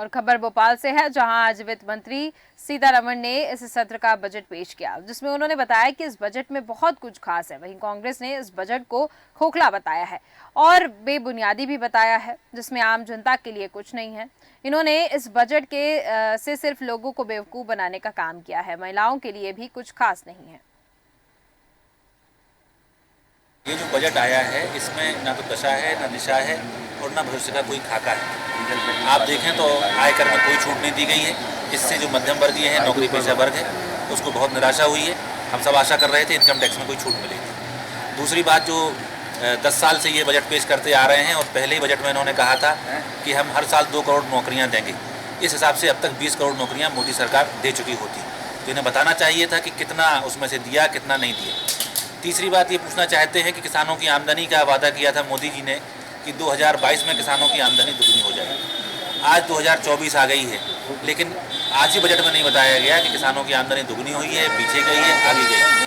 और खबर भोपाल से है, जहां आज वित्त मंत्री सीतारमण ने इस सत्र का बजट पेश किया, जिसमें उन्होंने बताया कि इस बजट में बहुत कुछ खास है। वहीं कांग्रेस ने इस बजट को खोखला बताया है और बेबुनियादी भी बताया है, जिसमें आम जनता के लिए कुछ नहीं है। इन्होंने इस बजट के से सिर्फ लोगों को बेवकूफ बनाने का काम किया है, महिलाओं के लिए भी कुछ खास नहीं है। ये जो बजट आया है, इसमें ना तो दशा है, ना दिशा है और ना भविष्य का कोई खाका है। आप देखें तो आयकर में कोई छूट नहीं दी गई है। इससे जो मध्यम वर्गीय है, नौकरी पेशा वर्ग है, उसको बहुत निराशा हुई है। हम सब आशा कर रहे थे इनकम टैक्स में कोई छूट मिलेगी। दूसरी बात, जो 10 साल से ये बजट पेश करते आ रहे हैं और पहले ही बजट में इन्होंने कहा था कि हम हर साल 2 करोड़ नौकरियाँ देंगे। इस हिसाब से अब तक 20 करोड़ नौकरियाँ मोदी सरकार दे चुकी होती, तो इन्हें बताना चाहिए था कि कितना उसमें से दिया, कितना नहीं दिया। तीसरी बात ये पूछना चाहते हैं कि किसानों की आमदनी का वादा किया था मोदी जी ने कि 2022 में किसानों की आमदनी दुगनी हो जाएगी। आज 2024 आ गई है, लेकिन आज ही बजट में नहीं बताया गया कि किसानों की आमदनी दुगनी हुई है, पीछे गई है, आगे गई है।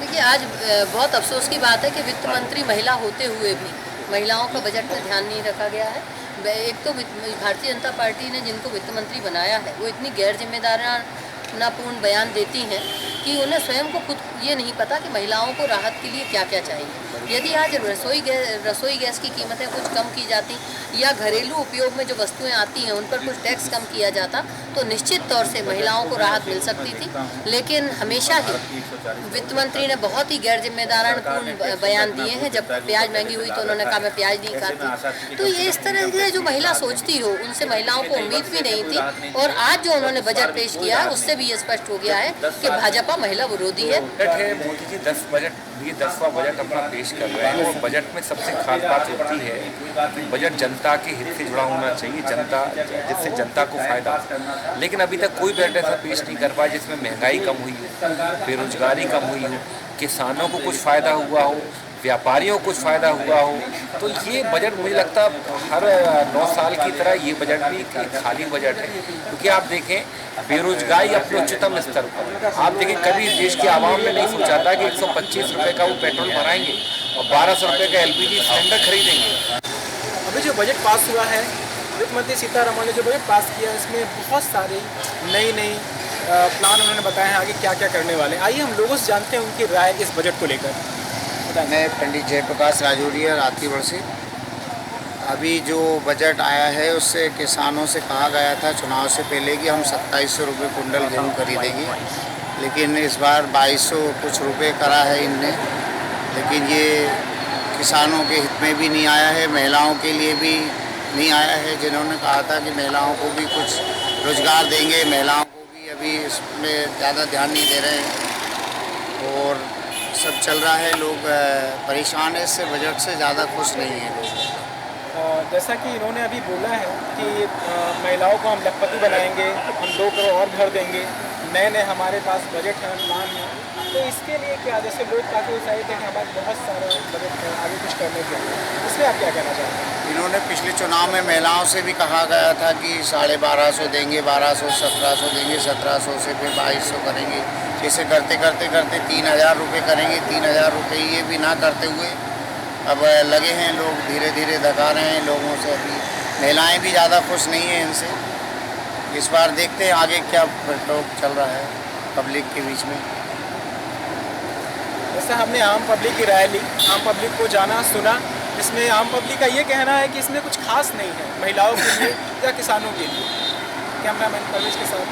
देखिए, आज बहुत अफसोस की बात है कि वित्त मंत्री महिला होते हुए भी महिलाओं का बजट में ध्यान नहीं रखा गया है। एक तो भारतीय जनता पार्टी ने जिनको वित्त मंत्री बनाया है, वो इतनी गैर जिम्मेदारानापूर्ण बयान देती हैं कि उन्हें स्वयं को खुद ये नहीं पता कि महिलाओं को राहत के लिए क्या क्या चाहिए। यदि आज रसोई गैस की कीमतें कुछ कम की जाती या घरेलू उपयोग में जो वस्तुएं आती हैं उन पर कुछ टैक्स कम किया जाता तो निश्चित तौर से महिलाओं को राहत मिल सकती थी। लेकिन हमेशा ही वित्त मंत्री ने बहुत ही गैर जिम्मेदारापूर्ण बयान दिए हैं। जब प्याज महंगी हुई तो उन्होंने कहा मैं प्याज नहीं खाती। तो ये इस तरह से जो महिला सोचती हो, उनसे महिलाओं को उम्मीद भी नहीं थी। और आज जो उन्होंने बजट पेश किया है, उससे भी ये स्पष्ट हो गया है कि भाजपा महिला विरोधी है। मोदी जी 10वां बजट अपना पेश कर रहे हैं और बजट में सबसे खास बात होती है कि बजट जनता के हित से जुड़ा होना चाहिए, जिससे जनता को फायदा हो। लेकिन अभी तक कोई बजट ऐसा पेश नहीं कर पाया जिसमें महंगाई कम हुई हो, बेरोजगारी कम हुई हो, किसानों को कुछ फ़ायदा हुआ हो, व्यापारियों को कुछ फ़ायदा हुआ हो। तो ये बजट मुझे लगता हर 9 साल की तरह ये बजट भी एक खाली बजट है, क्योंकि आप देखें बेरोजगारी अपने उच्चतम स्तर पर। आप देखें, कभी देश की आवाम ने नहीं सोचा था कि 125 रुपये का वो पेट्रोल भराएंगे और 1200 रुपये का LPG सिलेंडर खरीदेंगे। अभी जो बजट पास हुआ है, वित्त मंत्री सीतारमण ने जो बजट पास किया, इसमें बहुत सारे नई प्लान उन्होंने बताए हैं आगे क्या क्या करने वाले हैं। आइए हम लोगों से जानते हैं उनकी राय इस बजट को लेकर। मैं पंडित जयप्रकाश राजौरिया रात्रिगढ़ से। अभी जो बजट आया है उससे किसानों से कहा गया था चुनाव से पहले कि हम 2700 रुपये कुंटल गेहूँ खरीदेंगे, लेकिन इस बार 2200 कुछ रुपये करा है इनने। लेकिन ये किसानों के हित में भी नहीं आया है, महिलाओं के लिए भी नहीं आया है। जिन्होंने कहा था कि महिलाओं को भी कुछ रोजगार देंगे, महिलाओं को भी अभी इसमें ज़्यादा ध्यान नहीं दे रहे हैं और सब चल रहा है। लोग परेशान है इससे, बजट से ज़्यादा खुश नहीं है लोग। जैसा कि इन्होंने अभी बोला है कि महिलाओं को हम लखपति बनाएंगे, हम 2 करोड़ और भर देंगे, नए हमारे पास बजट है, प्लान है। तो इसके लिए क्या, जैसे लोग काफ़ी उत्साहित हैं कि हमारे बहुत सारा बजट है आगे कुछ करने के लिए, इसलिए आप क्या कहना चाहते हैं? इन्होंने पिछले चुनाव में महिलाओं से भी कहा गया था कि 1250 देंगे, 1200, 1700 देंगे, 1700 से फिर 2200 करेंगे। इसे करते 3000 रुपये करेंगे। 3000 रुपये ये भी ना करते हुए अब लगे हैं लोग धीरे धीरे धका रहे हैं लोगों से। अभी महिलाएं भी ज़्यादा खुश नहीं हैं इनसे। इस बार देखते हैं आगे क्या टॉक चल रहा है पब्लिक के बीच में। जैसे हमने आम पब्लिक की राय ली, आम पब्लिक को जाना सुना, इसमें आम पब्लिक का ये कहना है कि इसमें कुछ खास नहीं है महिलाओं के लिए या किसानों के लिए। कैमरामैन परवेश के साथ।